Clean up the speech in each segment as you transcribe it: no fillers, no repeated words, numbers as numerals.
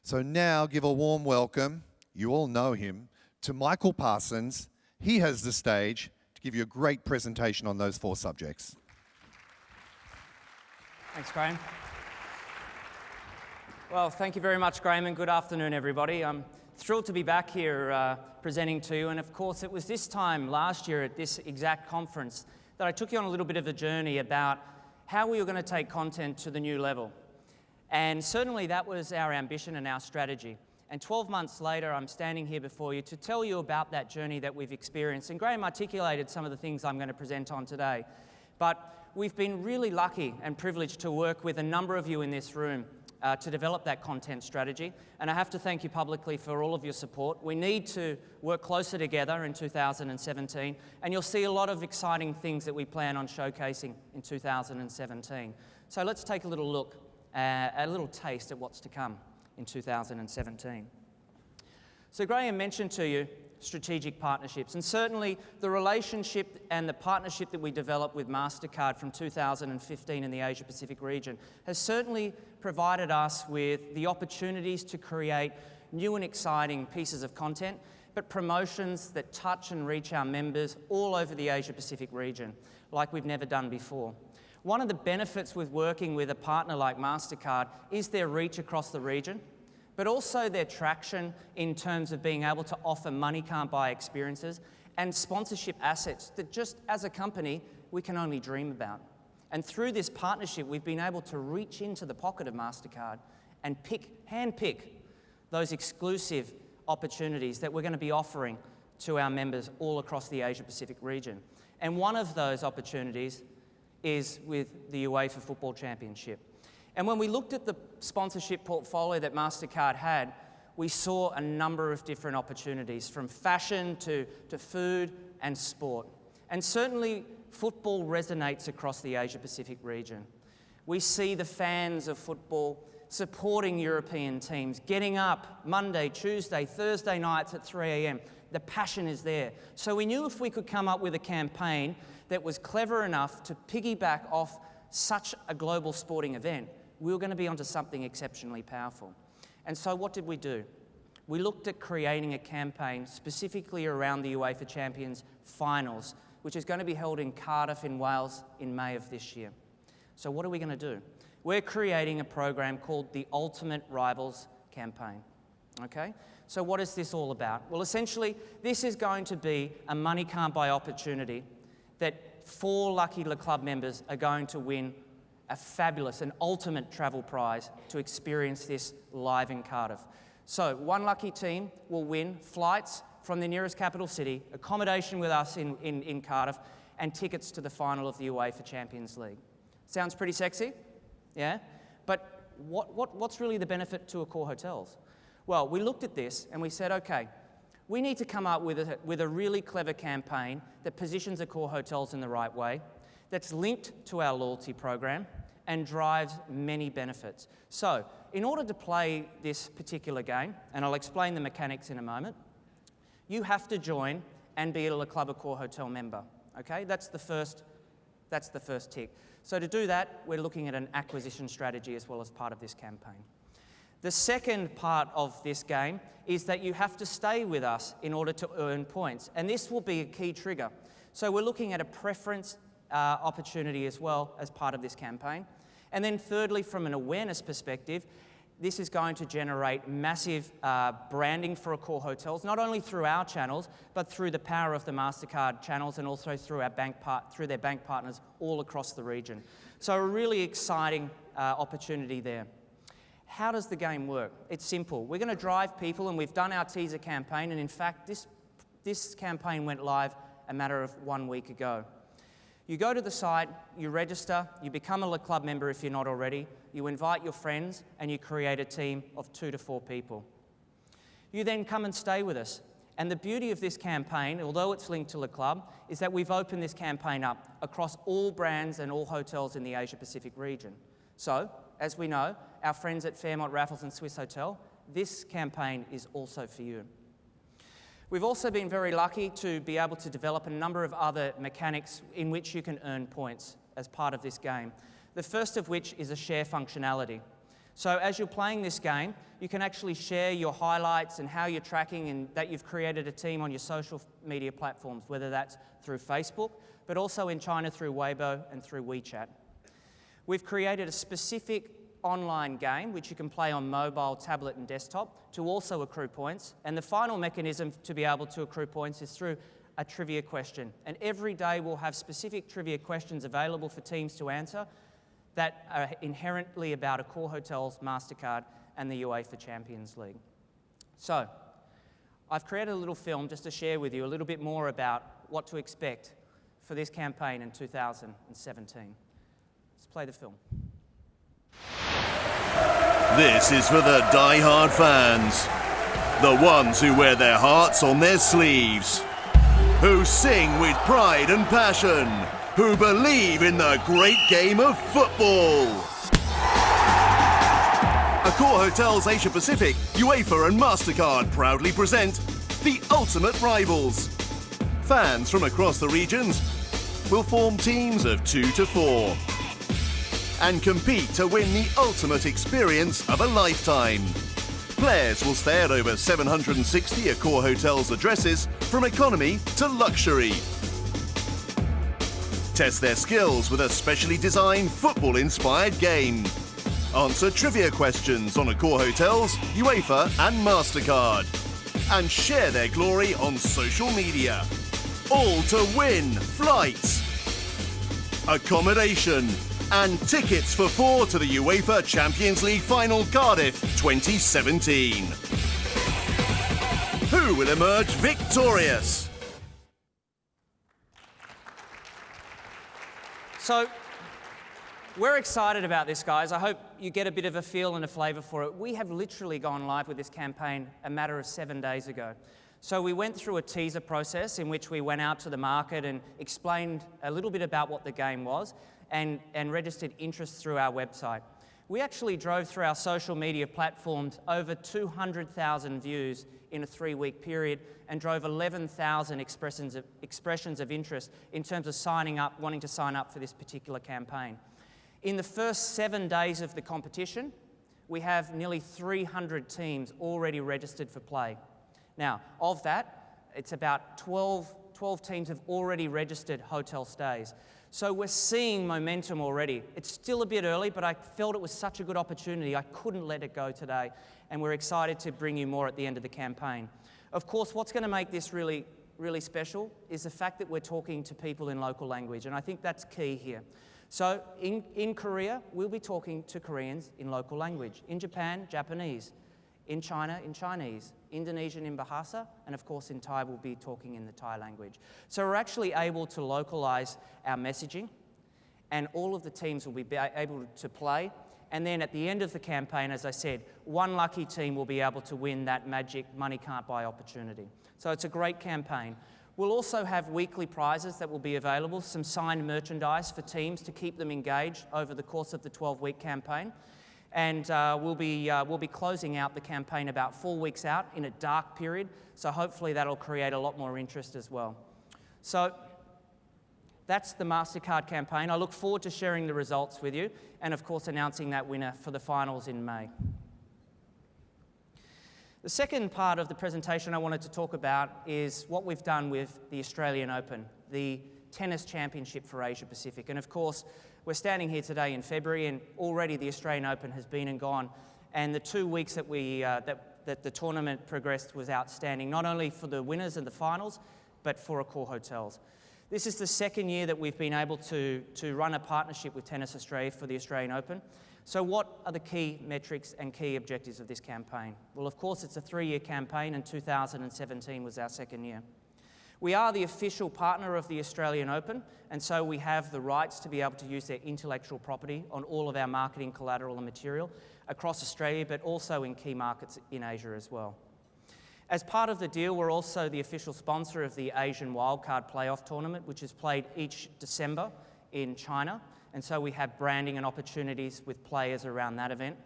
So now give a warm welcome, you all know him, to Michael Parsons. He has the stage to give you a great presentation on those 4 subjects. Thanks, Graham. Well, thank you very much, Graham, and good afternoon, everybody. I'm thrilled to be back here presenting to you, and of course, it was this time last year at this exact conference that I took you on a little bit of a journey about how we were going to take content to the new level. And certainly that was our ambition and our strategy. And 12 months later, I'm standing here before you to tell you about that journey that we've experienced. And Graham articulated some of the things I'm going to present on today. But we've been really lucky and privileged to work with a number of you in this room to develop that content strategy. And I have to thank you publicly for all of your support. We need to work closer together in 2017. And you'll see a lot of exciting things that we plan on showcasing in 2017. So let's take a little look, a little taste at what's to come in 2017. So Graham mentioned to you strategic partnerships, and certainly the relationship and the partnership that we developed with MasterCard from 2015 in the Asia Pacific region has certainly provided us with the opportunities to create new and exciting pieces of content, but promotions that touch and reach our members all over the Asia Pacific region like we've never done before. One of the benefits with working with a partner like MasterCard is their reach across the region, but also their traction in terms of being able to offer money can't buy experiences and sponsorship assets that just as a company we can only dream about. And through this partnership, we've been able to reach into the pocket of MasterCard and handpick those exclusive opportunities that we're going to be offering to our members all across the Asia Pacific region. And one of those opportunities is with the UEFA Football Championship. And when we looked at the sponsorship portfolio that MasterCard had, we saw a number of different opportunities, from fashion to food and sport. And certainly football resonates across the Asia Pacific region. We see the fans of football supporting European teams, getting up Monday, Tuesday, Thursday nights at 3 a.m. The passion is there. So we knew if we could come up with a campaign that was clever enough to piggyback off such a global sporting event, we were going to be onto something exceptionally powerful. And so what did we do? We looked at creating a campaign specifically around the UEFA Champions Finals, which is going to be held in Cardiff in Wales in May of this year. So what are we going to do? We're creating a program called the Ultimate Rivals Campaign. Okay? So what is this all about? Well, essentially, this is going to be a money can't buy opportunity that 4 lucky Le Club members are going to win a fabulous and ultimate travel prize to experience this live in Cardiff. So one lucky team will win flights from the nearest capital city, accommodation with us in Cardiff, and tickets to the final of the UEFA Champions League. Sounds pretty sexy? Yeah? But what's really the benefit to Accor hotels? Well, we looked at this and we said, okay, we need to come up with a really clever campaign that positions Accor hotels in the right way, that's linked to our loyalty program and drives many benefits. So, in order to play this particular game, and I'll explain the mechanics in a moment, you have to join and be a Le Club Accor hotel member. Okay, that's the first tick. So to do that, we're looking at an acquisition strategy as well as part of this campaign. The second part of this game is that you have to stay with us in order to earn points, and this will be a key trigger. So we're looking at a preference opportunity as well as part of this campaign. And then thirdly, from an awareness perspective, this is going to generate massive branding for Accor hotels, not only through our channels, but through the power of the MasterCard channels and also through their bank partners all across the region. So a really exciting opportunity there. How does the game work? It's simple. We're going to drive people, and we've done our teaser campaign, and in fact, this campaign went live a matter of 1 week ago. You go to the site, you register, you become a Le Club member if you're not already, you invite your friends, and you create a team of 2 to 4 people. You then come and stay with us. And the beauty of this campaign, although it's linked to Le Club, is that we've opened this campaign up across all brands and all hotels in the Asia Pacific region. So, as we know, our friends at Fairmont Raffles and Swiss Hotel, this campaign is also for you. We've also been very lucky to be able to develop a number of other mechanics in which you can earn points as part of this game. The first of which is a share functionality. So as you're playing this game, you can actually share your highlights and how you're tracking and that you've created a team on your social media platforms, whether that's through Facebook, but also in China through Weibo and through WeChat. We've created a specific online game which you can play on mobile, tablet and desktop to also accrue points. And the final mechanism to be able to accrue points is through a trivia question. And every day we'll have specific trivia questions available for teams to answer that are inherently about Accor Hotels, MasterCard and the UEFA Champions League. So, I've created a little film just to share with you a little bit more about what to expect for this campaign in 2017. Let's play the film. This is for the die-hard fans. The ones who wear their hearts on their sleeves. Who sing with pride and passion. Who believe in the great game of football. Accor Hotels Asia Pacific, UEFA and MasterCard proudly present the ultimate rivals. Fans from across the regions will form teams of 2 to 4 and compete to win the ultimate experience of a lifetime. Players will stay at over 760 Accor Hotels addresses from economy to luxury. Test their skills with a specially designed football-inspired game. Answer trivia questions on Accor Hotels, UEFA and MasterCard. And share their glory on social media. All to win flights, accommodation and tickets for 4 to the UEFA Champions League Final Cardiff 2017. Who will emerge victorious? So, we're excited about this, guys. I hope you get a bit of a feel and a flavour for it. We have literally gone live with this campaign a matter of 7 days ago. So we went through a teaser process in which we went out to the market and explained a little bit about what the game was and registered interest through our website. We actually drove through our social media platforms over 200,000 views in a 3-week period and drove 11,000 expressions of interest in terms of signing up, wanting to sign up for this particular campaign. In the first 7 days of the competition, we have nearly 300 teams already registered for play. Now, of that, it's about 12 teams have already registered hotel stays. So we're seeing momentum already. It's still a bit early, but I felt it was such a good opportunity, I couldn't let it go today. And we're excited to bring you more at the end of the campaign. Of course, what's going to make this really special is the fact that we're talking to people in local language, and I think that's key here. So in Korea, we'll be talking to Koreans in local language. In Japan, Japanese. In China, in Chinese. Indonesian in Bahasa, and of course in Thai, we'll be talking in the Thai language. So we're actually able to localize our messaging, and all of the teams will be able to play. And then at the end of the campaign, as I said, one lucky team will be able to win that magic money can't buy opportunity. So it's a great campaign. We'll also have weekly prizes that will be available, some signed merchandise for teams to keep them engaged over the course of the 12-week campaign. And we'll be closing out the campaign about 4 weeks out in a dark period, so hopefully that'll create a lot more interest as well. So that's the MasterCard campaign. I look forward to sharing the results with you and of course announcing that winner for the finals in May. The second part of the presentation I wanted to talk about is what we've done with the Australian Open, the tennis championship for Asia Pacific. And of course, we're standing here today in February and already the Australian Open has been and gone. And the 2 weeks that that the tournament progressed was outstanding, not only for the winners and the finals, but for Accor Hotels. This is the second year that we've been able to run a partnership with Tennis Australia for the Australian Open. So what are the key metrics and key objectives of this campaign? Well, of course, it's a 3-year campaign and 2017 was our second year. We are the official partner of the Australian Open, and so we have the rights to be able to use their intellectual property on all of our marketing collateral and material across Australia, but also in key markets in Asia as well. As part of the deal, we're also the official sponsor of the Asian Wildcard Playoff Tournament, which is played each December in China, and so we have branding and opportunities with players around that event.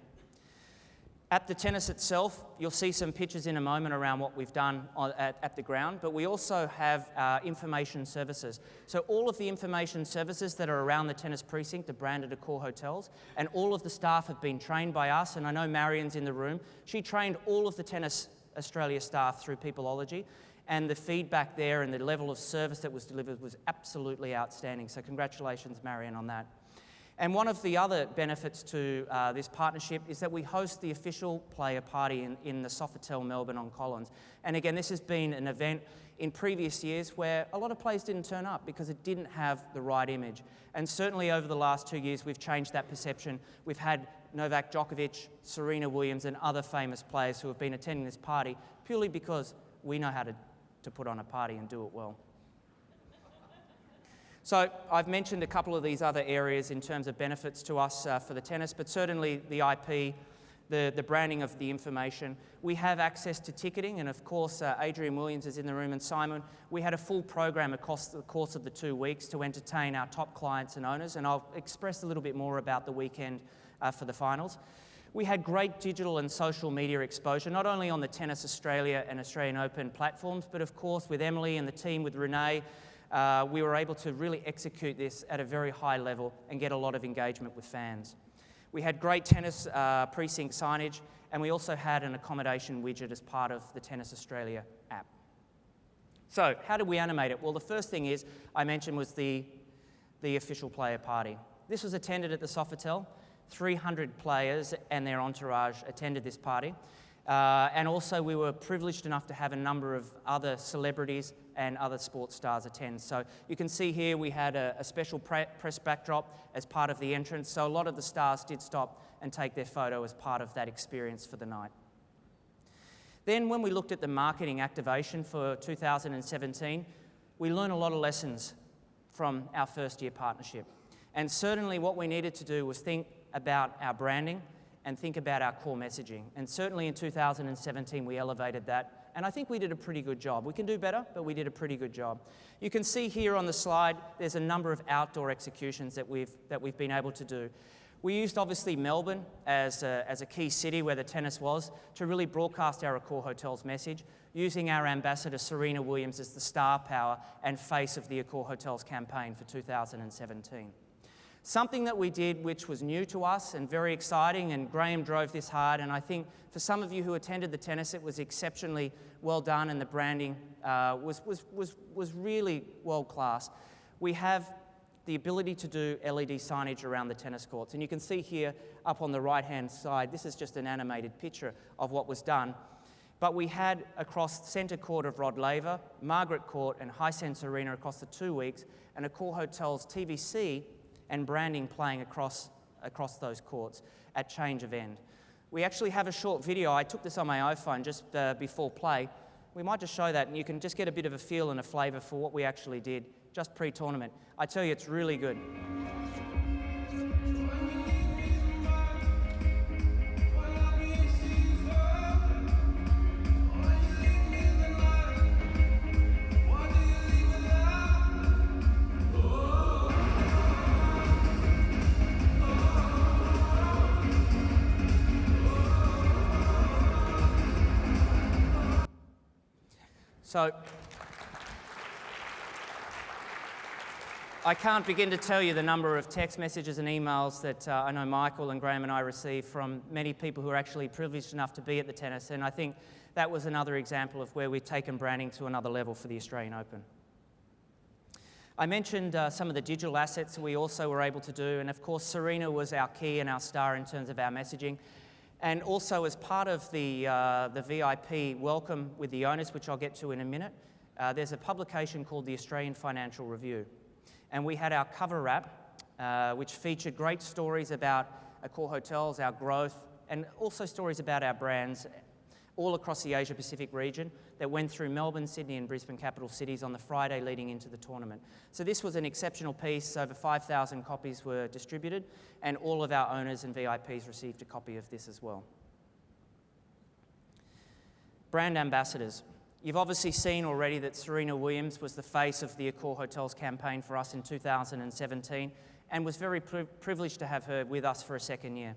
At the tennis itself, you'll see some pictures in a moment around what we've done at the ground, but we also have information services. So all of the information services that are around the tennis precinct are branded Accor hotels, and all of the staff have been trained by us, and I know Marion's in the room. She trained all of the Tennis Australia staff through Peopleology, and the feedback there and the level of service that was delivered was absolutely outstanding. So congratulations, Marion, on that. And one of the other benefits to this partnership is that we host the official player party in the Sofitel Melbourne on Collins. And again, this has been an event in previous years where a lot of players didn't turn up because it didn't have the right image. And certainly over the last 2 years, we've changed that perception. We've had Novak Djokovic, Serena Williams, and other famous players who have been attending this party purely because we know how to put on a party and do it well. So I've mentioned a couple of these other areas in terms of benefits to us for the tennis, but certainly the IP, the branding of the information. We have access to ticketing, and of course Adrian Williams is in the room, and Simon. We had a full program across the course of the 2 weeks to entertain our top clients and owners, and I'll express a little bit more about the weekend for the finals. We had great digital and social media exposure, not only on the Tennis Australia and Australian Open platforms, but of course with Emily and the team, with Renee, we were able to really execute this at a very high level and get a lot of engagement with fans. We had great tennis precinct signage, and we also had an accommodation widget as part of the Tennis Australia app. So how did we animate it? Well, the first thing I mentioned was the official player party. This was attended at the Sofitel. 300 players and their entourage attended this party. And also we were privileged enough to have a number of other celebrities and other sports stars attend. So you can see here we had a special press backdrop as part of the entrance. So a lot of the stars did stop and take their photo as part of that experience for the night. Then when we looked at the marketing activation for 2017, we learned a lot of lessons from our first year partnership. And certainly what we needed to do was think about our branding and think about our core messaging. And certainly in 2017, we elevated that. And I think we did a pretty good job. We can do better, but we did a pretty good job. You can see here on the slide, there's a number of outdoor executions that we've been able to do. We used obviously Melbourne as a key city where the tennis was to really broadcast our Accor Hotels message, using our ambassador Serena Williams as the star power and face of the Accor Hotels campaign for 2017. Something that we did which was new to us and very exciting, and Graham drove this hard, and I think for some of you who attended the tennis, it was exceptionally well done, and the branding was really world class. We have the ability to do LED signage around the tennis courts, and you can see here up on the right hand side, this is just an animated picture of what was done. But we had across Centre Court of Rod Laver, Margaret Court and Hisense Arena across the 2 weeks, and Accor Hotels TVC and branding playing across those courts at change of end. We actually have a short video. I took this on my iPhone just before play. We might just show that, and you can just get a bit of a feel and a flavour for what we actually did just pre-tournament. I tell you, it's really good. So, I can't begin to tell you the number of text messages and emails that I know Michael and Graham and I received from many people who are actually privileged enough to be at the tennis, and I think that was another example of where we've taken branding to another level for the Australian Open. I mentioned some of the digital assets we also were able to do, and of course Serena was our key and our star in terms of our messaging. And also as part of the VIP welcome with the owners, which I'll get to in a minute, there's a publication called the Australian Financial Review. And we had our cover wrap, which featured great stories about Accor Hotels, our growth, and also stories about our brands all across the Asia-Pacific region that went through Melbourne, Sydney and Brisbane capital cities on the Friday leading into the tournament. So this was an exceptional piece. Over 5,000 copies were distributed, and all of our owners and VIPs received a copy of this as well. Brand ambassadors. You've obviously seen already that Serena Williams was the face of the Accor Hotels campaign for us in 2017 and was very privileged to have her with us for a second year.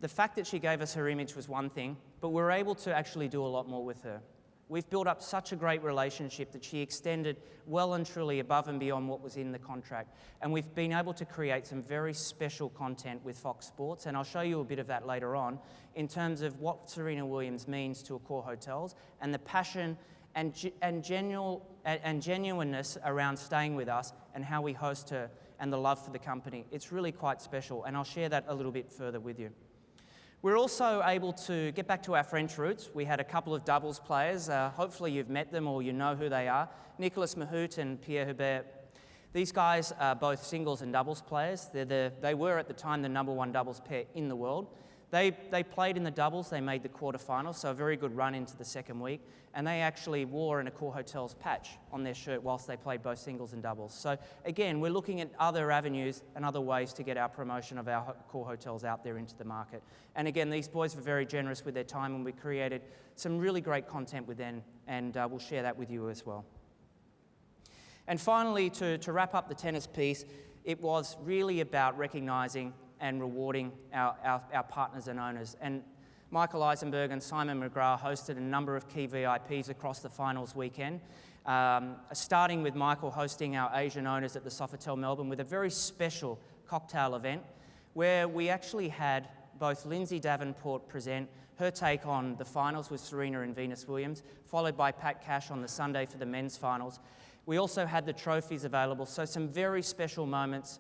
the fact that she gave us her image was one thing, but we were able to actually do a lot more with her. We've built up such a great relationship that she extended well and truly above and beyond what was in the contract. And we've been able to create some very special content with Fox Sports, and I'll show you a bit of that later on, in terms of what Serena Williams means to Accor Hotels and the passion and genuineness around staying with us and how we host her and the love for the company. It's really quite special, and I'll share that a little bit further with you. We're also able to get back to our French roots. We had a couple of doubles players. Hopefully you've met them or you know who they are. Nicolas Mahut and Pierre Hubert. These guys are both singles and doubles players. They were at the time the #1 doubles pair in the world. They played in the doubles. They made the quarterfinals, so a very good run into the second week. And they actually wore an Accor Hotels patch on their shirt whilst they played both singles and doubles. So again, we're looking at other avenues and other ways to get our promotion of our Accor Hotels out there into the market. And again, these boys were very generous with their time, and we created some really great content with them, and we'll share that with you as well. And finally, to wrap up the tennis piece, it was really about recognising and rewarding our partners and owners. And Michael Eisenberg and Simon McGrath hosted a number of key VIPs across the finals weekend, starting with Michael hosting our Asian owners at the Sofitel Melbourne with a very special cocktail event where we actually had both Lindsay Davenport present her take on the finals with Serena and Venus Williams, followed by Pat Cash on the Sunday for the men's finals. We also had the trophies available, so some very special moments,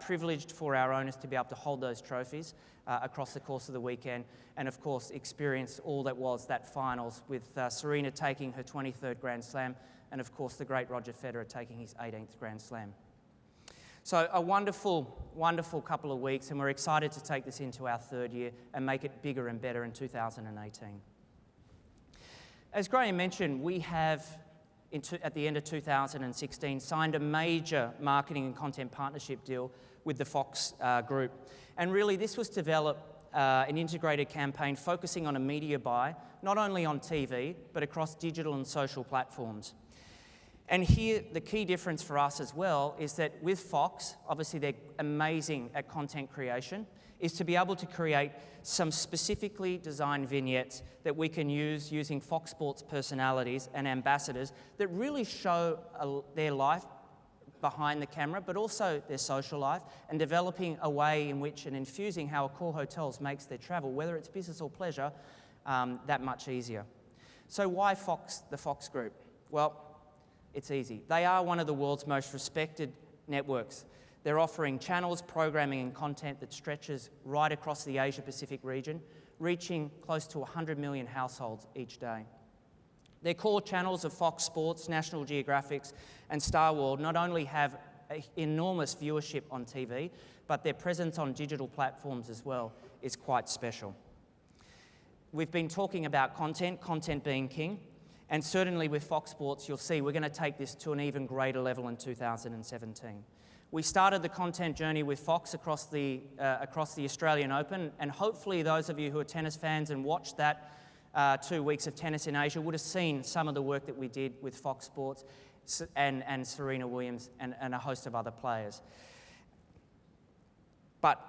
privileged for our owners to be able to hold those trophies across the course of the weekend, and of course experience all that was that finals with Serena taking her 23rd Grand Slam, and of course the great Roger Federer taking his 18th Grand Slam. So a wonderful, wonderful couple of weeks, and we're excited to take this into our third year and make it bigger and better in 2018. As Graham mentioned, we have at the end of 2016, signed a major marketing and content partnership deal with the Fox Group. And really, this was to develop an integrated campaign focusing on a media buy, not only on TV, but across digital and social platforms. And here, the key difference for us as well is that with Fox, obviously they're amazing at content creation, is to be able to create some specifically designed vignettes that we can use using Fox Sports personalities and ambassadors that really show their life behind the camera, but also their social life, and developing a way in which and infusing how Accor Hotels makes their travel, whether it's business or pleasure, that much easier. So why Fox, the Fox Group? Well, it's easy. They are one of the world's most respected networks. They're offering channels, programming and content that stretches right across the Asia-Pacific region, reaching close to 100 million households each day. Their core channels of Fox Sports, National Geographic and Star World not only have enormous viewership on TV, but their presence on digital platforms as well is quite special. We've been talking about content being king, and certainly with Fox Sports, you'll see we're going to take this to an even greater level in 2017. We started the content journey with Fox across the Australian Open, and hopefully those of you who are tennis fans and watched that 2 weeks of tennis in Asia would have seen some of the work that we did with Fox Sports and Serena Williams and a host of other players. But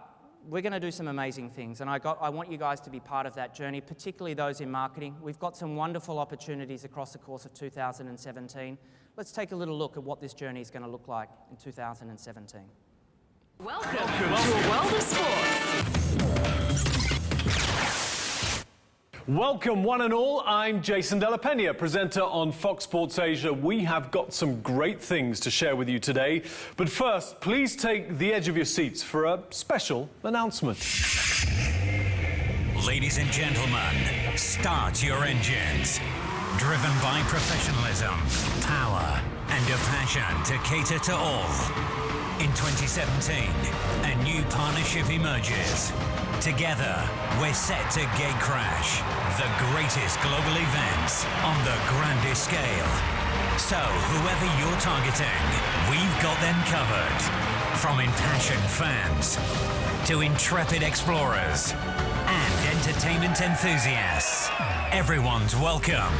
we're going to do some amazing things, and I want you guys to be part of that journey, particularly those in marketing. We've got some wonderful opportunities across the course of 2017. Let's take a little look at what this journey is going to look like in 2017. Welcome to a world of sports. Welcome one and all, I'm Jason Della Pena, presenter on Fox Sports Asia. We have got some great things to share with you today. But first, please take the edge of your seats for a special announcement. Ladies and gentlemen, start your engines. Driven by professionalism, power, and a passion to cater to all. In 2017, a new partnership emerges. Together, we're set to gatecrash the greatest global events on the grandest scale. So, whoever you're targeting, we've got them covered. From impassioned fans to intrepid explorers and entertainment enthusiasts, everyone's welcome.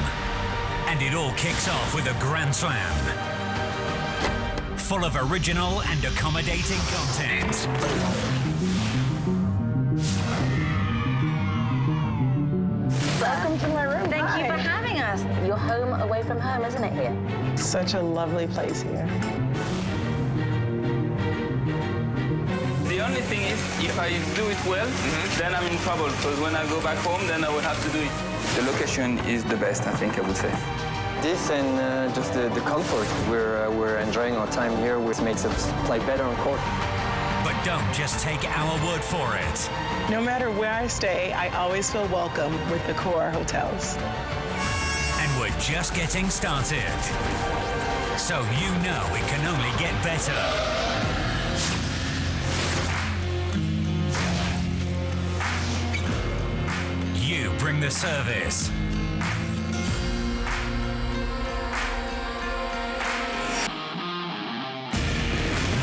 And it all kicks off with a Grand Slam, full of original and accommodating content. welcome to my room. Thank you for having us. Your home away from home, isn't it, here? Such a lovely place here. The only thing is, if I do it well, then I'm in trouble, because when I go back home, then I will have to do it. The location is the best, I think I would say. This and just the comfort. We're enjoying our time here, which makes us play better on court. But don't just take our word for it. No matter where I stay, I always feel welcome with the Accor hotels. And we're just getting started. So you know it can only get better. You bring the service.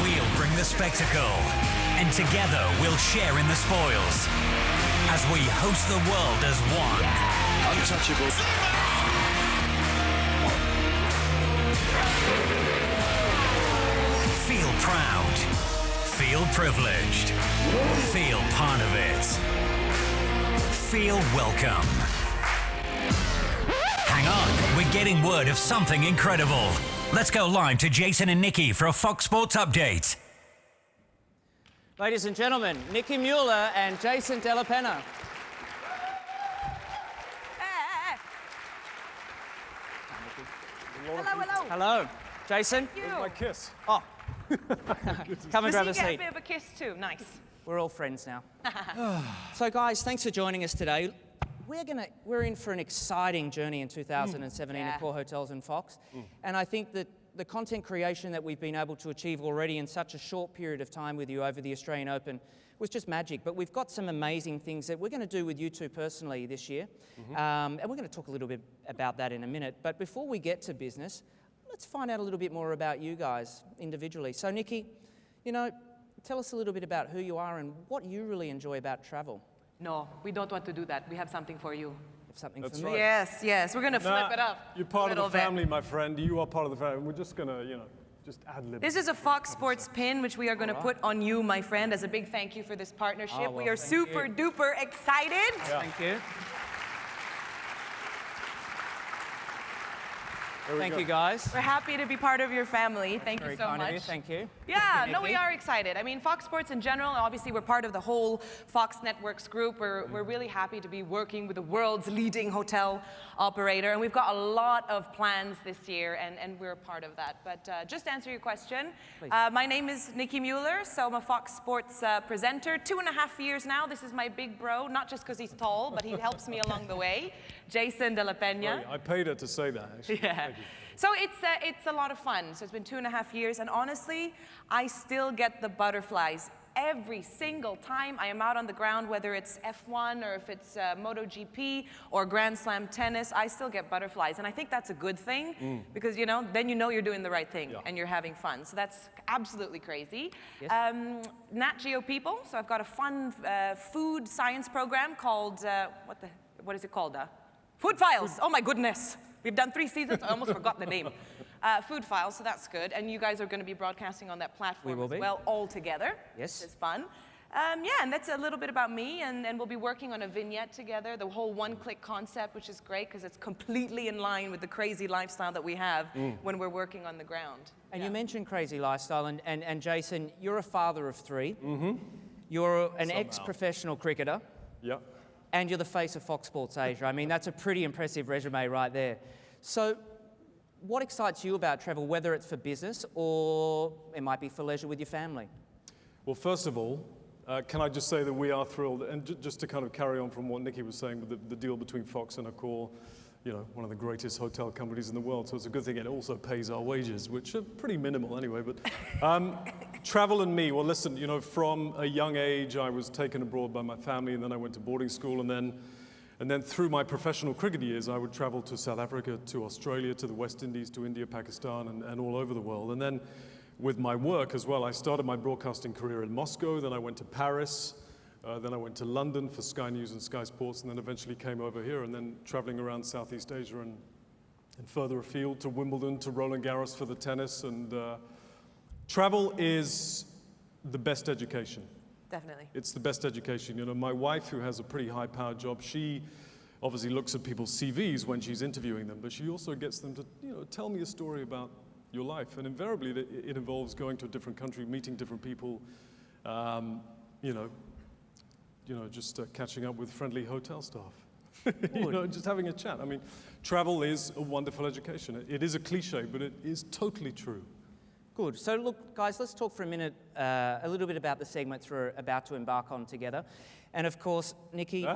We'll bring the spectacle. And together we'll share in the spoils as we host the world as one. Untouchable. Feel proud. Feel privileged. Feel part of it. Feel welcome. Hang on, we're getting word of something incredible. Let's go live to Jason and Nikki for a Fox Sports update. Ladies and gentlemen, Nikki Mueller and Jason Della Penna. Hello. Jason? My kiss. Oh. Come and grab a Does he get seat. a bit of a kiss too? Nice. We're all friends now. So guys, thanks for joining us today. We're in for an exciting journey in 2017 at Accor Hotels and Fox. And I think that the content creation that we've been able to achieve already in such a short period of time with you over the Australian Open was just magic. But we've got some amazing things that we're going to do with you two personally this year. And we're going to talk a little bit about that in a minute. But before we get to business, let's find out a little bit more about you guys individually. So Nikki, you know, tell us a little bit about who you are and what you really enjoy about travel. No, we don't want to do that. We have something for you. Something That's for me. right. Yes, yes. We're going to flip it up. You're part a of the little bit. family, my friend. You are part of the family. We're just gonna, just ad-lib. This is a Fox Sports pin, which we are going to put on you, my friend, as a big thank you for this partnership. Oh, well, we are thank super you. duper excited. Thank you. Thank you, guys. We're happy to be part of your family. Thank you Very so kind much. of you. Thank you. Yeah, no, Nikki. we are excited. I mean, Fox Sports in general, obviously we're part of the whole Fox Networks group. We're really happy to be working with the world's leading hotel operator. And we've got a lot of plans this year, and we're a part of that. But just to answer your question, my name is Nikki Mueller, so I'm a Fox Sports presenter. 2.5 years now. This is my big bro, not just because he's tall, but he helps me along the way. Jason Della Penna. I paid her to say that, actually. Yeah. Thank you. So it's a lot of fun. So it's been 2.5 years, and honestly, I still get the butterflies every single time I am out on the ground, whether it's F1 or if it's MotoGP or Grand Slam tennis, I still get butterflies. And I think that's a good thing because, then you know you're doing the right thing and you're having fun. So that's absolutely crazy. Yes. Nat Geo people, so I've got a fun food science program called, what is it called? Food Files. Oh my goodness. We've done 3 seasons, I almost forgot the name. Food Files, so that's good. And you guys are going to be broadcasting on that platform as well, all together. Yes. It's fun. Yeah, and that's a little bit about me, and we'll be working on a vignette together, the whole one-click concept, which is great because it's completely in line with the crazy lifestyle that we have when we're working on the ground. And you mentioned crazy lifestyle, and Jason, you're a father of 3. You're an ex-professional cricketer. Yeah. And you're the face of Fox Sports Asia. I mean, that's a pretty impressive resume right there. So what excites you about travel, whether it's for business or it might be for leisure with your family? Well, first of all, can I just say that we are thrilled, and just to kind of carry on from what Nikki was saying with the deal between Fox and Accor, one of the greatest hotel companies in the world, so it's a good thing. It also pays our wages, which are pretty minimal anyway. But travel and me, well, listen, from a young age, I was taken abroad by my family, and then I went to boarding school, and then through my professional cricket years, I would travel to South Africa, to Australia, to the West Indies, to India, Pakistan, and all over the world. And then with my work as well, I started my broadcasting career in Moscow, then I went to Paris, then I went to London for Sky News and Sky Sports, and then eventually came over here, and then traveling around Southeast Asia and further afield to Wimbledon, to Roland Garros for the tennis. And travel is the best education. Definitely. It's the best education. My wife, who has a pretty high-powered job, she obviously looks at people's CVs when she's interviewing them, but she also gets them to, tell me a story about your life. And invariably, it involves going to a different country, meeting different people, just catching up with friendly hotel staff. Just having a chat. I mean, travel is a wonderful education. It is a cliche, but it is totally true. Good. So look, guys, let's talk for a minute, a little bit about the segments we're about to embark on together. And of course, Nikki,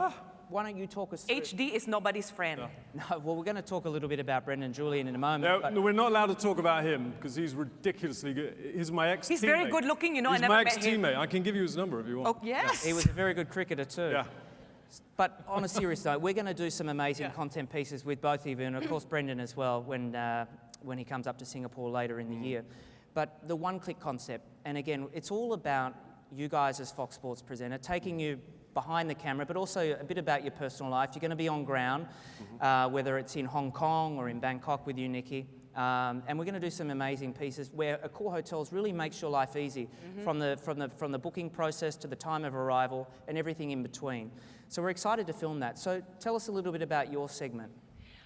why don't you talk us through... HD is nobody's friend. No, well, we're going to talk a little bit about Brendan Julian in a moment. No, we're not allowed to talk about him because he's ridiculously good. He's my ex-teammate. He's very good looking, He's I never my met him. ex-teammate. I can give you his number if you want. Oh, yes. He was a very good cricketer too. Yeah. But on a serious note, we're going to do some amazing content pieces with both of you, and of course Brendan as well when he comes up to Singapore later in the year. But the one-click concept, and again, it's all about you guys as Fox Sports presenter, taking you behind the camera, but also a bit about your personal life. You're going to be on ground, whether it's in Hong Kong or in Bangkok with you, Nikki. And we're going to do some amazing pieces where Accor Hotels really makes your life easy from the booking process to the time of arrival and everything in between. So we're excited to film that. So tell us a little bit about your segment.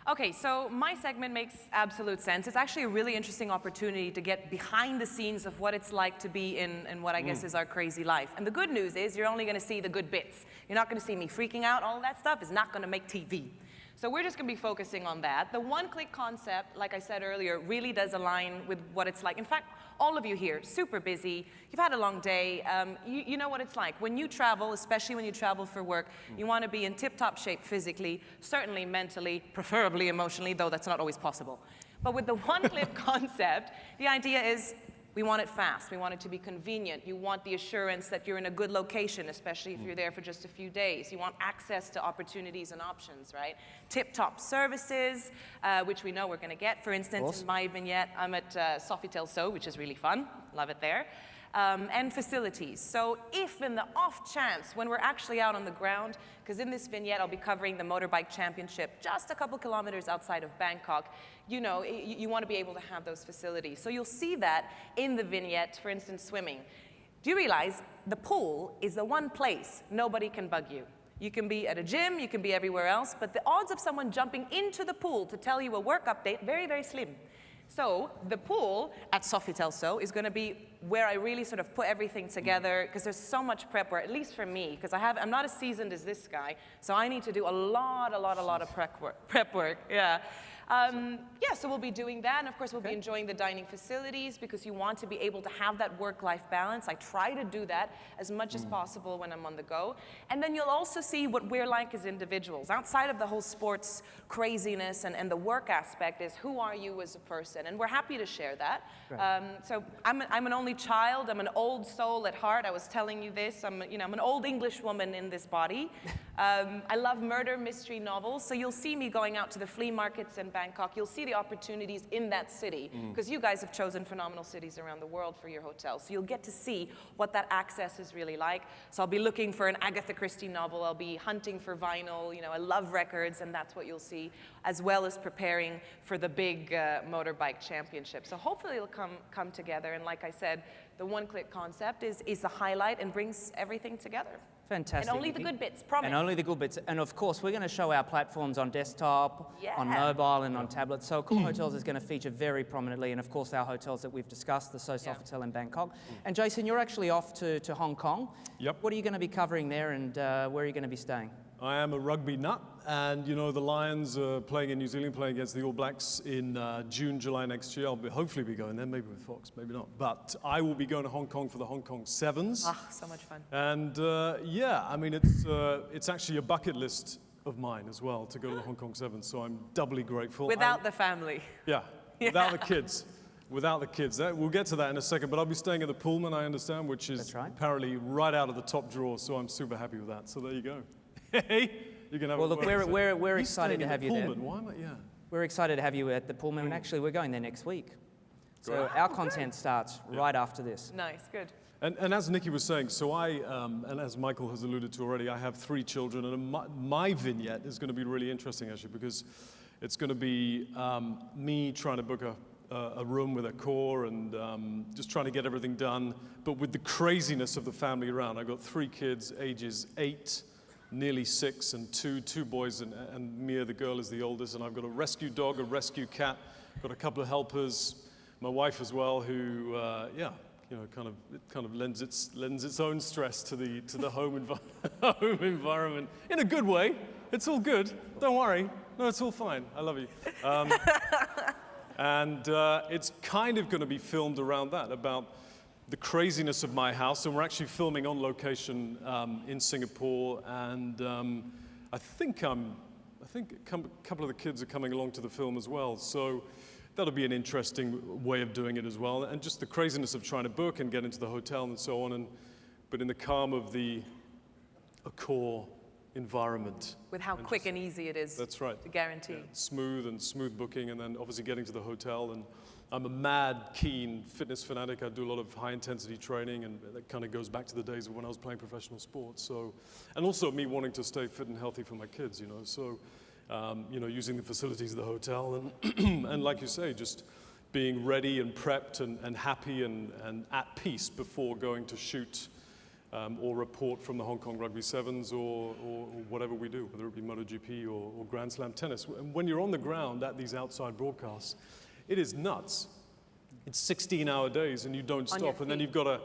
Okay, so my segment makes absolute sense. It's actually a really interesting opportunity to get behind the scenes of what it's like to be in what I guess is our crazy life. And the good news is you're only going to see the good bits. You're not going to see me freaking out. All of that stuff is not going to make TV. So we're just going to be focusing on that. The one-click concept, like I said earlier, really does align with what it's like. In fact, all of you here, super busy. You've had a long day. You know what it's like. When you travel, especially when you travel for work, you want to be in tip-top shape physically, certainly mentally, preferably emotionally, though that's not always possible. But with the one-click concept, the idea is we want it fast. We want it to be convenient. You want the assurance that you're in a good location, especially if you're there for just a few days. You want access to opportunities and options, right? Tip-top services, which we know we're going to get. For instance, in my vignette, I'm at Sofitel So, which is really fun. Love it there. And facilities. So if in the off chance, when we're actually out on the ground, because in this vignette I'll be covering the motorbike championship just a couple kilometers outside of Bangkok, you want to be able to have those facilities. So you'll see that in the vignette, for instance, swimming. Do you realize the pool is the one place nobody can bug you? You can be at a gym, you can be everywhere else, but the odds of someone jumping into the pool to tell you a work update, very, very slim. So the pool at Sofitel So is going to be where I really sort of put everything together, because there's so much prep work, at least for me, because I'm not as seasoned as this guy, so I need to do a lot of prep work. Yeah. So we'll be doing that, and of course we'll be enjoying the dining facilities, because you want to be able to have that work-life balance. I try to do that as much as possible when I'm on the go. And then you'll also see what we're like as individuals. Outside of the whole sports craziness and the work aspect is who are you as a person, and we're happy to share that. So I'm an only child. I'm an old soul at heart. I was telling you this. I'm an old English woman in this body. I love murder mystery novels, so you'll see me going out to the flea markets in Bangkok. You'll see the opportunities in that city, because you guys have chosen phenomenal cities around the world for your hotels. So you'll get to see what that access is really like. So I'll be looking for an Agatha Christie novel. I'll be hunting for vinyl. I love records, and that's what you'll see, as well as preparing for the big motorbike championship. So hopefully it'll come together. And like I said, the one-click concept is the highlight and brings everything together. Fantastic. And only the good bits, promise. And only the good bits. And of course, we're going to show our platforms on desktop, on mobile, and on tablets. So Accor Hotels is going to feature very prominently, and of course our hotels that we've discussed, the So Sofitel in Bangkok. And Jason, you're actually off to Hong Kong. Yep. What are you going to be covering there, and where are you going to be staying? I am a rugby nut, and the Lions are playing in New Zealand, playing against the All Blacks in June, July next year. I'll hopefully be going there, maybe with Fox, maybe not. But I will be going to Hong Kong for the Hong Kong Sevens. Ah, so much fun. And it's actually a bucket list of mine as well to go to the Hong Kong Sevens, so I'm doubly grateful. Without the family. Yeah, without the kids. Without the kids. We'll get to that in a second, but I'll be staying at the Pullman, I understand, which is apparently right out of the top drawer, so I'm super happy with that. So there you go. Hey, you can have well, look, we're excited to have you there. Why am I? Yeah. We're excited to have you at the Pullman, and actually we're going there next week. So our content starts right after this. Nice, good. And as Nikki was saying, so and as Michael has alluded to already, I have 3 children, and my vignette is going to be really interesting actually, because it's going to be me trying to book a room with Accor and just trying to get everything done, but with the craziness of the family around. I've got 3 kids, ages 8, nearly 6, and two boys, and Mia, the girl, is the oldest, and I've got a rescue dog, a rescue cat, got a couple of helpers, my wife as well, who, kind of lends its own stress to the home environment in a good way. It's all good. Don't worry. No, it's all fine. I love you. And it's kind of going to be filmed around that, about the craziness of my house. And we're actually filming on location in Singapore. And I think a couple of the kids are coming along to the film as well. So that'll be an interesting way of doing it as well. And just the craziness of trying to book and get into the hotel and so on. But in the calm of the Accor environment. With how quick and easy it is. That's right. To guarantee. Yeah, smooth booking, and then obviously getting to the hotel. And I'm a mad, keen fitness fanatic. I do a lot of high-intensity training, and that kind of goes back to the days of when I was playing professional sports. So, and also me wanting to stay fit and healthy for my kids, you know. So, using the facilities of the hotel, and and like you say, just being ready and prepped and happy and at peace before going to shoot or report from the Hong Kong Rugby Sevens or whatever we do, whether it be MotoGP or Grand Slam tennis. And when you're on the ground at these outside broadcasts, it is nuts. It's 16-hour days and you don't stop. And then you've got a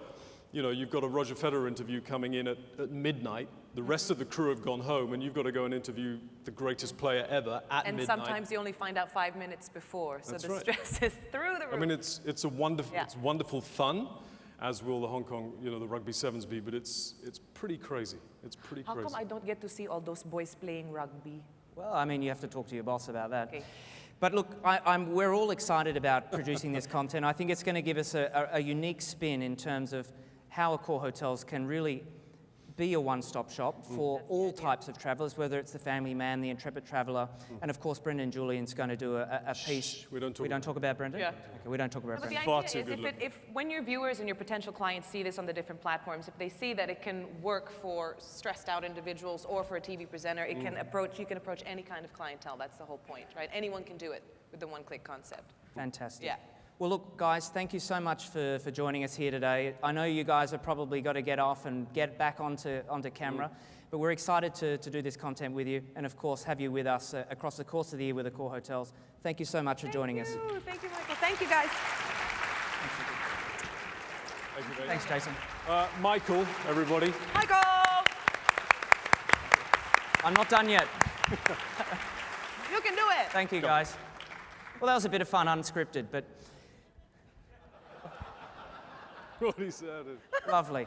Roger Federer interview coming in at midnight. The rest of the crew have gone home, and you've got to go and interview the greatest player ever at midnight. And sometimes you only find out 5 minutes before, so the stress is through the roof. I mean, it's wonderful fun, as will the Hong Kong, the Rugby Sevens be, but it's pretty crazy. It's pretty crazy. How come I don't get to see all those boys playing rugby? Well, I mean, you have to talk to your boss about that. Okay. But look, we're all excited about producing this content. I think it's going to give us a unique spin in terms of how Accor Hotels can really be a one-stop shop for all types of travellers, whether it's the family man, the intrepid traveller, and of course Brendan Julian's going to do a piece. We don't talk about Brendan? Yeah. Okay, we don't talk about But Brendan. the idea is if when your viewers and your potential clients see this on the different platforms, if they see that it can work for stressed out individuals or for a TV presenter, you can approach any kind of clientele. That's the whole point, right? Anyone can do it with the one-click concept. Fantastic. Yeah. Well, look, guys, thank you so much for joining us here today. I know you guys have probably got to get off and get back onto camera, but we're excited to do this content with you and, of course, have you with us across the course of the year with Accor Hotels. Thank you so much for joining us. Thank you, Michael. Thank you, guys. Thank you very Thanks, Jason. Michael, everybody. Michael! I'm not done yet. You can do it. Thank you, guys. Well, that was a bit of fun, unscripted, but What he said. lovely.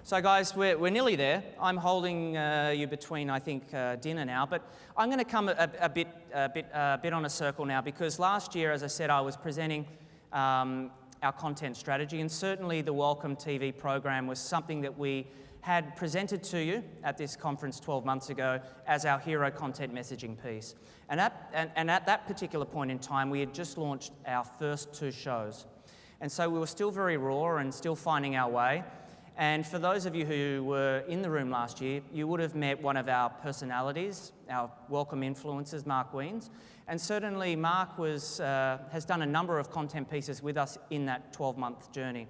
So, guys, we're nearly there. I'm holding you between, I think, dinner now, but I'm going to come a bit on a circle now, because last year, as I said, I was presenting our content strategy, and certainly the Welcome TV program was something that we had presented to you at this conference 12 months ago as our hero content messaging piece. And at that particular point in time, we had just launched our first 2 shows. And so we were still very raw and still finding our way. And for those of you who were in the room last year, you would have met one of our personalities, our welcome influencers, Mark Weens. And certainly Mark has done a number of content pieces with us in that 12-month journey.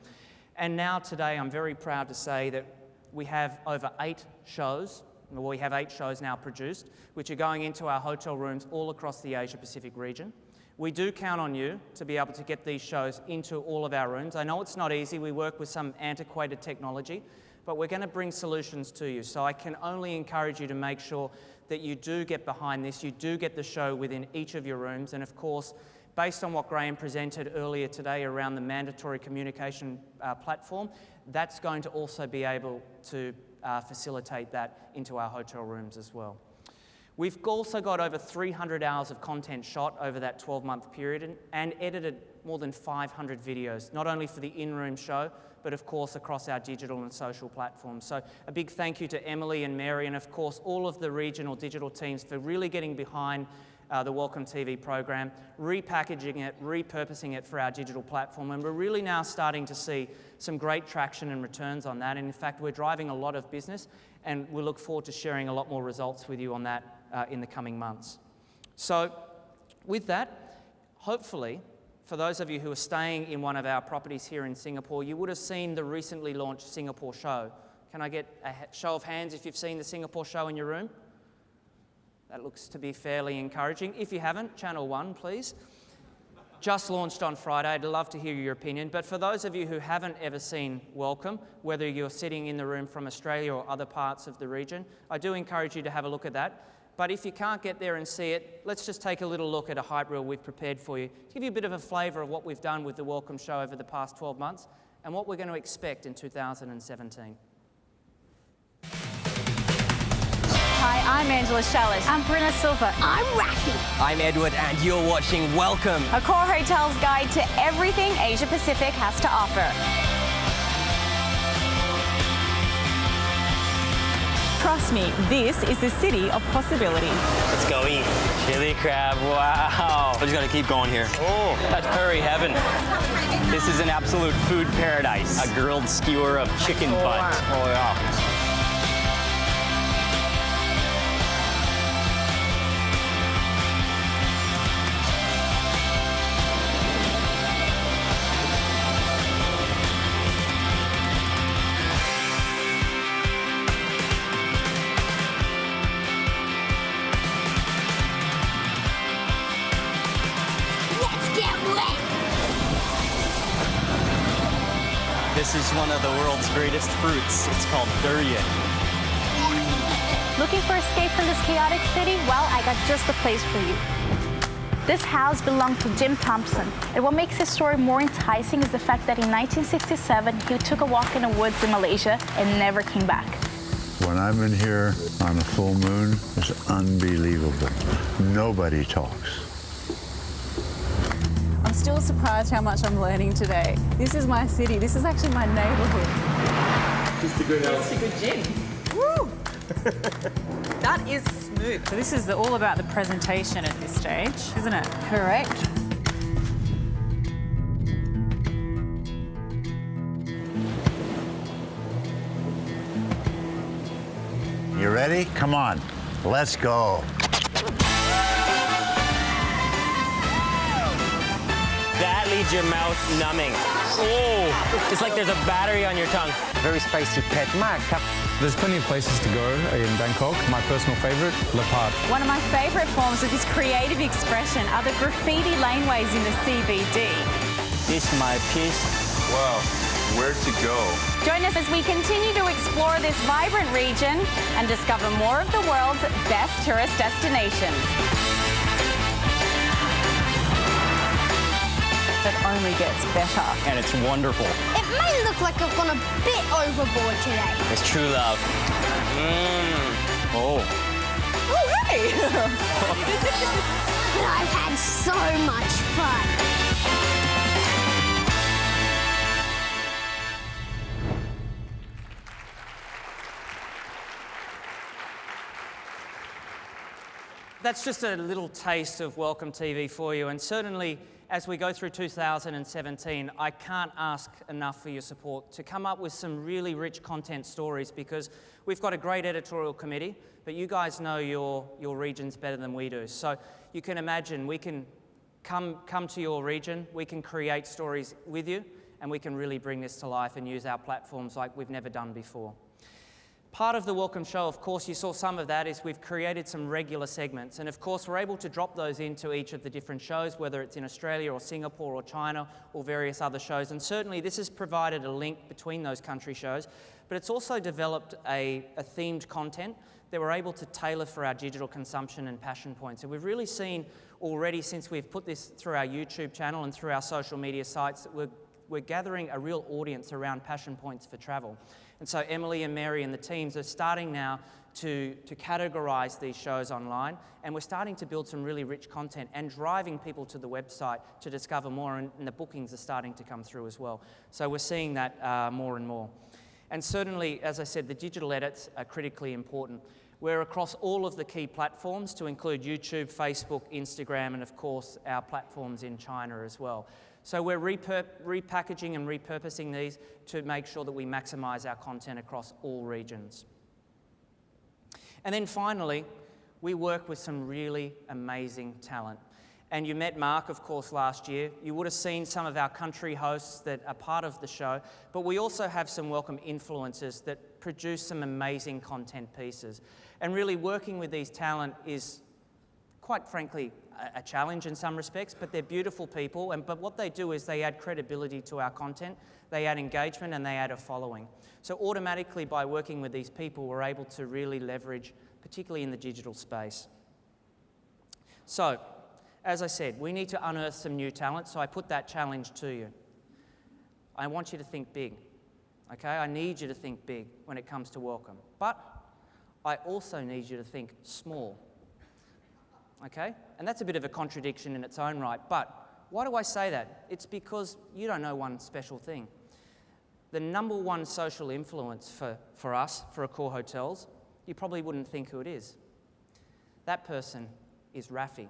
And now today, I'm very proud to say that we have over 8 shows. Well, we have 8 shows now produced, which are going into our hotel rooms all across the Asia-Pacific region. We do count on you to be able to get these shows into all of our rooms. I know it's not easy. We work with some antiquated technology, but we're going to bring solutions to you. So I can only encourage you to make sure that you do get behind this, you do get the show within each of your rooms. And of course, based on what Graham presented earlier today around the mandatory communication platform, that's going to also be able to facilitate that into our hotel rooms as well. We've also got over 300 hours of content shot over that 12-month period and edited more than 500 videos, not only for the in-room show, but of course across our digital and social platforms. So a big thank you to Emily and Mary and of course all of the regional digital teams for really getting behind the Welcome TV program, repackaging it, repurposing it for our digital platform, and we're really now starting to see some great traction and returns on that. And in fact, we're driving a lot of business, and we look forward to sharing a lot more results with you on that in the coming months. So with that, hopefully, for those of you who are staying in one of our properties here in Singapore, you would have seen the recently launched Singapore show. Can I get a show of hands if you've seen the Singapore show in your room? That looks to be fairly encouraging. If you haven't, Channel 1, please. Just launched on Friday. I'd love to hear your opinion. But for those of you who haven't ever seen Welcome, whether you're sitting in the room from Australia or other parts of the region, I do encourage you to have a look at that. But if you can't get there and see it, let's just take a little look at a hype reel we've prepared for you to give you a bit of a flavour of what we've done with the Welcome show over the past 12 months and what we're going to expect in 2017. Hi, I'm Angela Shalish. I'm Bruna Silva. I'm Rafi. I'm Edward, and you're watching Welcome, Accor Hotel's guide to everything Asia Pacific has to offer. Trust me, this is the city of possibility. Let's go eat. Chili crab, wow. I just gotta keep going here. Oh, that's curry heaven. This is an absolute food paradise. A grilled skewer of chicken butt. Oh, yeah. This is one of the world's greatest fruits. It's called durian. Looking for escape from this chaotic city? Well, I got just the place for you. This house belonged to Jim Thompson, and what makes his story more enticing is the fact that in 1967, he took a walk in the woods in Malaysia and never came back. When I'm in here on a full moon, it's unbelievable. Nobody talks. I'm still surprised how much I'm learning today. This is my city. This is actually my neighborhood. Just a good house. Just a good gym. Woo! That is smooth. So this is all about the presentation at this stage, isn't it? Correct. You ready? Come on, let's go. That leaves your mouth numbing. Oh, it's like there's a battery on your tongue. Very spicy pet mark. There's plenty of places to go in Bangkok. My personal favourite, Le Parc. One of my favourite forms of this creative expression are the graffiti laneways in the CBD. This is my piece. Wow, where to go? Join us as we continue to explore this vibrant region and discover more of the world's best tourist destinations. It only gets better. And it's wonderful. It may look like I've gone a bit overboard today. It's true love. Oh. Oh, hey! But I've had so much fun. That's just a little taste of Welcome TV for you, and certainly as we go through 2017, I can't ask enough for your support to come up with some really rich content stories, because we've got a great editorial committee, but you guys know your regions better than we do. So you can imagine we can come to your region, we can create stories with you, and we can really bring this to life and use our platforms like we've never done before. Part of the Welcome show, of course, you saw some of that, is we've created some regular segments. And of course, we're able to drop those into each of the different shows, whether it's in Australia or Singapore or China or various other shows. And certainly this has provided a link between those country shows, but it's also developed a themed content that we're able to tailor for our digital consumption and passion points. And we've really seen already, since we've put this through our YouTube channel and through our social media sites, that we're gathering a real audience around passion points for travel. And so Emily and Mary and the teams are starting now to categorise these shows online, and we're starting to build some really rich content and driving people to the website to discover more, and the bookings are starting to come through as well. So we're seeing that more and more. And certainly, as I said, the digital edits are critically important. We're across all of the key platforms, to include YouTube, Facebook, Instagram, and of course our platforms in China as well. So we're repackaging and repurposing these to make sure that we maximise our content across all regions. And then finally, we work with some really amazing talent. And you met Mark, of course, last year. You would have seen some of our country hosts that are part of the show, but we also have some welcome influencers that produce some amazing content pieces. And really working with these talent is, quite frankly, a challenge in some respects, but they're beautiful people. But what they do is they add credibility to our content, they add engagement, and they add a following. So automatically, by working with these people, we're able to really leverage, particularly in the digital space. So, as I said, we need to unearth some new talent, so I put that challenge to you. I want you to think big, okay? I need you to think big when it comes to welcome. But I also need you to think small, okay? And that's a bit of a contradiction in its own right, but why do I say that? It's because you don't know one special thing. The number one social influence for us, for Accor Hotels, you probably wouldn't think who it is. That person is Rafi.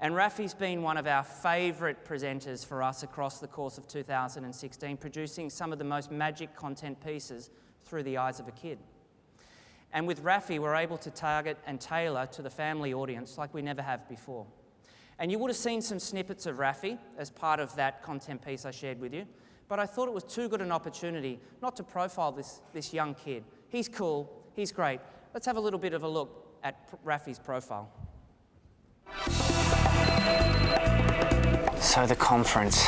And Rafi's been one of our favourite presenters for us across the course of 2016, producing some of the most magic content pieces through the eyes of a kid. And with Rafi, we're able to target and tailor to the family audience like we never have before. And you would have seen some snippets of Rafi as part of that content piece I shared with you, but I thought it was too good an opportunity not to profile this young kid. He's cool, he's great. Let's have a little bit of a look at Rafi's profile. So the conference,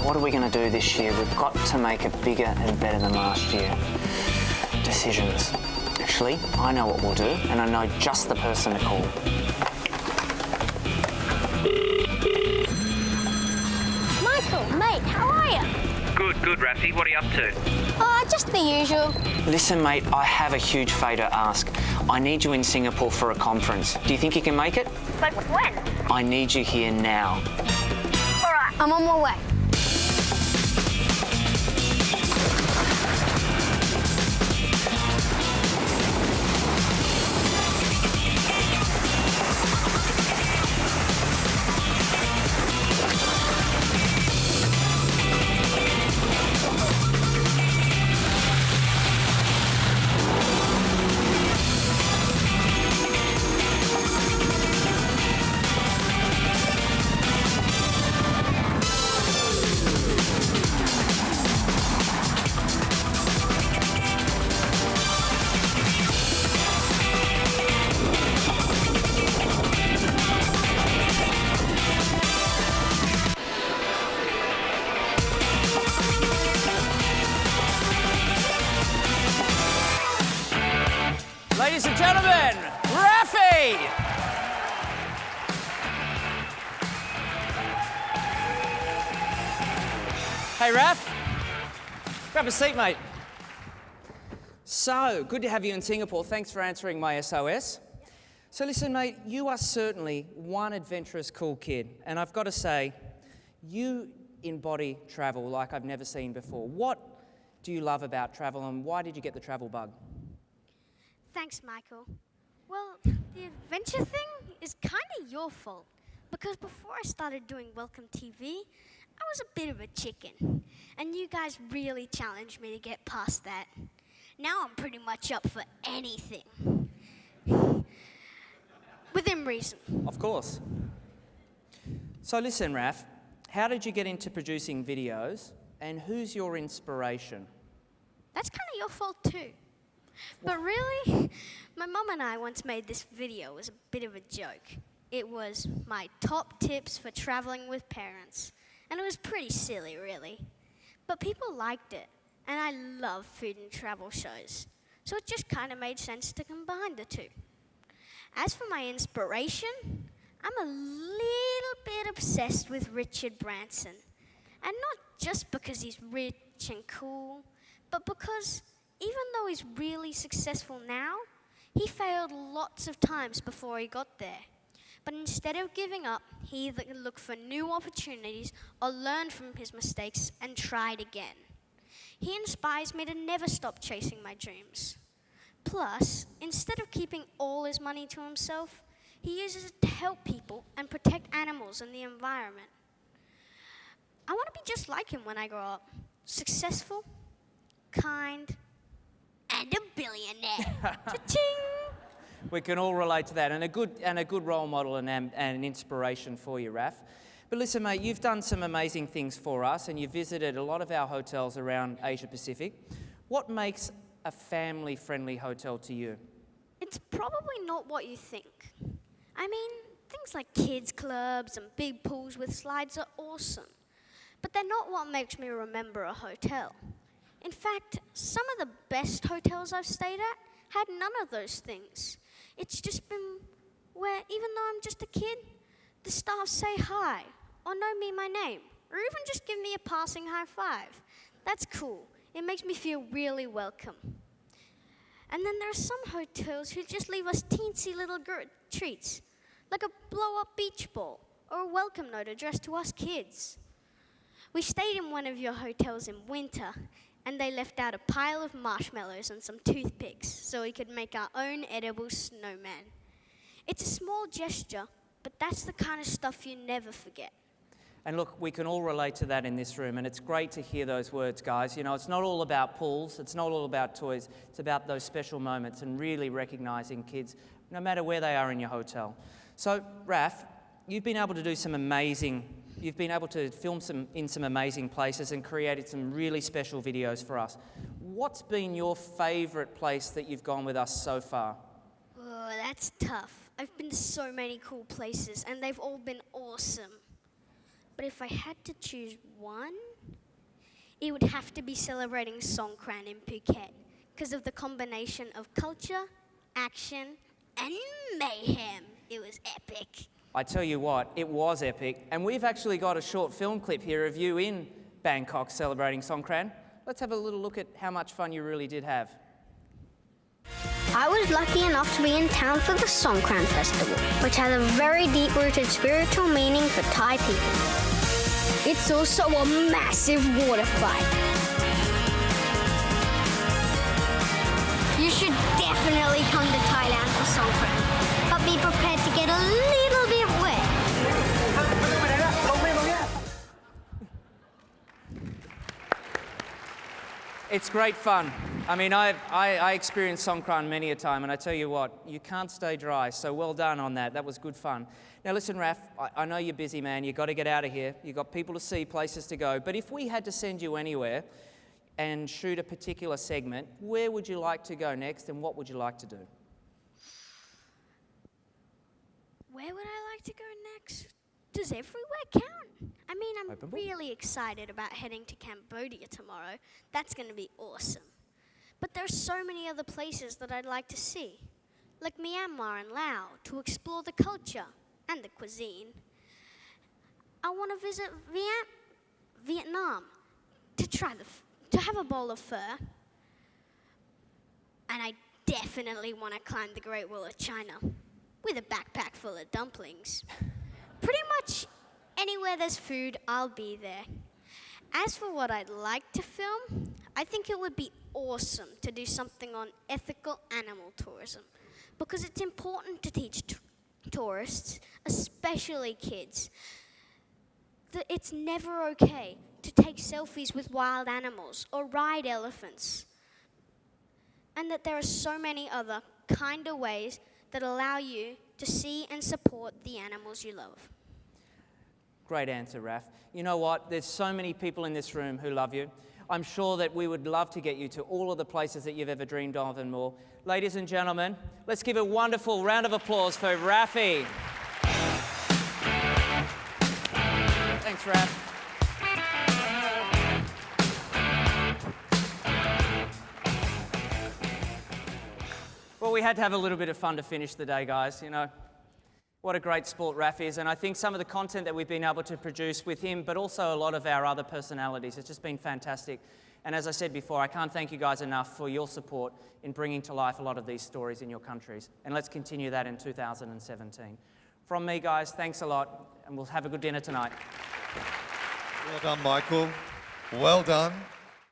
what are we going to do this year? We've got to make it bigger and better than last year. Decisions. Actually, I know what we'll do, and I know just the person to call. Michael, mate, how are you? Good, Rafi. What are you up to? Oh, just the usual. Listen, mate, I have a huge favour to ask. I need you in Singapore for a conference. Do you think you can make it? Like when? I need you here now. All right, I'm on my way. Ladies and gentlemen, Rafi! Hey, Raf. Grab a seat, mate. So, good to have you in Singapore. Thanks for answering my SOS. So listen, mate, you are certainly one adventurous, cool kid. And I've got to say, you embody travel like I've never seen before. What do you love about travel, and why did you get the travel bug? Thanks, Michael. Well, the adventure thing is kind of your fault, because before I started doing Welcome TV, I was a bit of a chicken, and you guys really challenged me to get past that. Now I'm pretty much up for anything. Within reason. Of course. So listen, Raf, how did you get into producing videos, and who's your inspiration? That's kind of your fault too. But really, my mum and I once made this video as a bit of a joke. It was my top tips for traveling with parents. And it was pretty silly, really. But people liked it, and I love food and travel shows. So it just kind of made sense to combine the two. As for my inspiration, I'm a little bit obsessed with Richard Branson. And not just because he's rich and cool, but because even though he's really successful now, he failed lots of times before he got there. But instead of giving up, he either looked for new opportunities or learned from his mistakes and tried again. He inspires me to never stop chasing my dreams. Plus, instead of keeping all his money to himself, he uses it to help people and protect animals and the environment. I want to be just like him when I grow up. Successful, kind, and a billionaire. Cha-ching! We can all relate to that, and a good role model and an inspiration for you, Raf. But listen, mate, you've done some amazing things for us, and you've visited a lot of our hotels around Asia Pacific. What makes a family-friendly hotel to you? It's probably not what you think. I mean, things like kids' clubs and big pools with slides are awesome, but they're not what makes me remember a hotel. In fact, some of the best hotels I've stayed at had none of those things. It's just been where, even though I'm just a kid, the staff say hi, or know me my name, or even just give me a passing high five. That's cool. It makes me feel really welcome. And then there are some hotels who just leave us teensy little treats, like a blow-up beach ball, or a welcome note addressed to us kids. We stayed in one of your hotels in winter, and they left out a pile of marshmallows and some toothpicks so we could make our own edible snowman. It's a small gesture, but that's the kind of stuff you never forget. And look, we can all relate to that in this room, and it's great to hear those words, guys. You know, it's not all about pools, it's not all about toys, it's about those special moments and really recognising kids, no matter where they are in your hotel. So, Raf, you've been able to do you've been able to film in some amazing places and created some really special videos for us. What's been your favourite place that you've gone with us so far? Oh, that's tough. I've been to so many cool places, and they've all been awesome. But if I had to choose one, it would have to be celebrating Songkran in Phuket because of the combination of culture, action, and mayhem. It was epic. I tell you what, it was epic, and we've actually got a short film clip here of you in Bangkok celebrating Songkran. Let's have a little look at how much fun you really did have. I was lucky enough to be in town for the Songkran Festival, which has a very deep-rooted spiritual meaning for Thai people. It's also a massive water fight. You should definitely come to Thailand for Songkran, but be prepared to get a little bit wet. It's great fun. I mean, I experienced Songkran many a time, and I tell you what, you can't stay dry, so well done on that. That was good fun. Now listen, Raf, I know you're busy, man. You've got to get out of here. You've got people to see, places to go. But if we had to send you anywhere and shoot a particular segment, where would you like to go next, and what would you like to do? Where would I like to go next? Does everywhere count? I mean, I'm really excited about heading to Cambodia tomorrow. That's going to be awesome. But there are so many other places that I'd like to see, like Myanmar and Laos, to explore the culture and the cuisine. I want to visit Vietnam to have a bowl of pho. And I definitely want to climb the Great Wall of China with a backpack full of dumplings. Pretty much anywhere there's food, I'll be there. As for what I'd like to film, I think it would be awesome to do something on ethical animal tourism, because it's important to teach tourists, especially kids, that it's never okay to take selfies with wild animals or ride elephants, and that there are so many other kinder ways that allow you to see and support the animals you love. Great answer, Raf. You know what? There's so many people in this room who love you. I'm sure that we would love to get you to all of the places that you've ever dreamed of and more. Ladies and gentlemen, let's give a wonderful round of applause for Rafi. Thanks, Raf. Well, we had to have a little bit of fun to finish the day, guys, you know. What a great sport Raf is, and I think some of the content that we've been able to produce with him, but also a lot of our other personalities, it's just been fantastic. And as I said before, I can't thank you guys enough for your support in bringing to life a lot of these stories in your countries. And let's continue that in 2017. From me, guys, thanks a lot, and we'll have a good dinner tonight. Well done, Michael. Well done.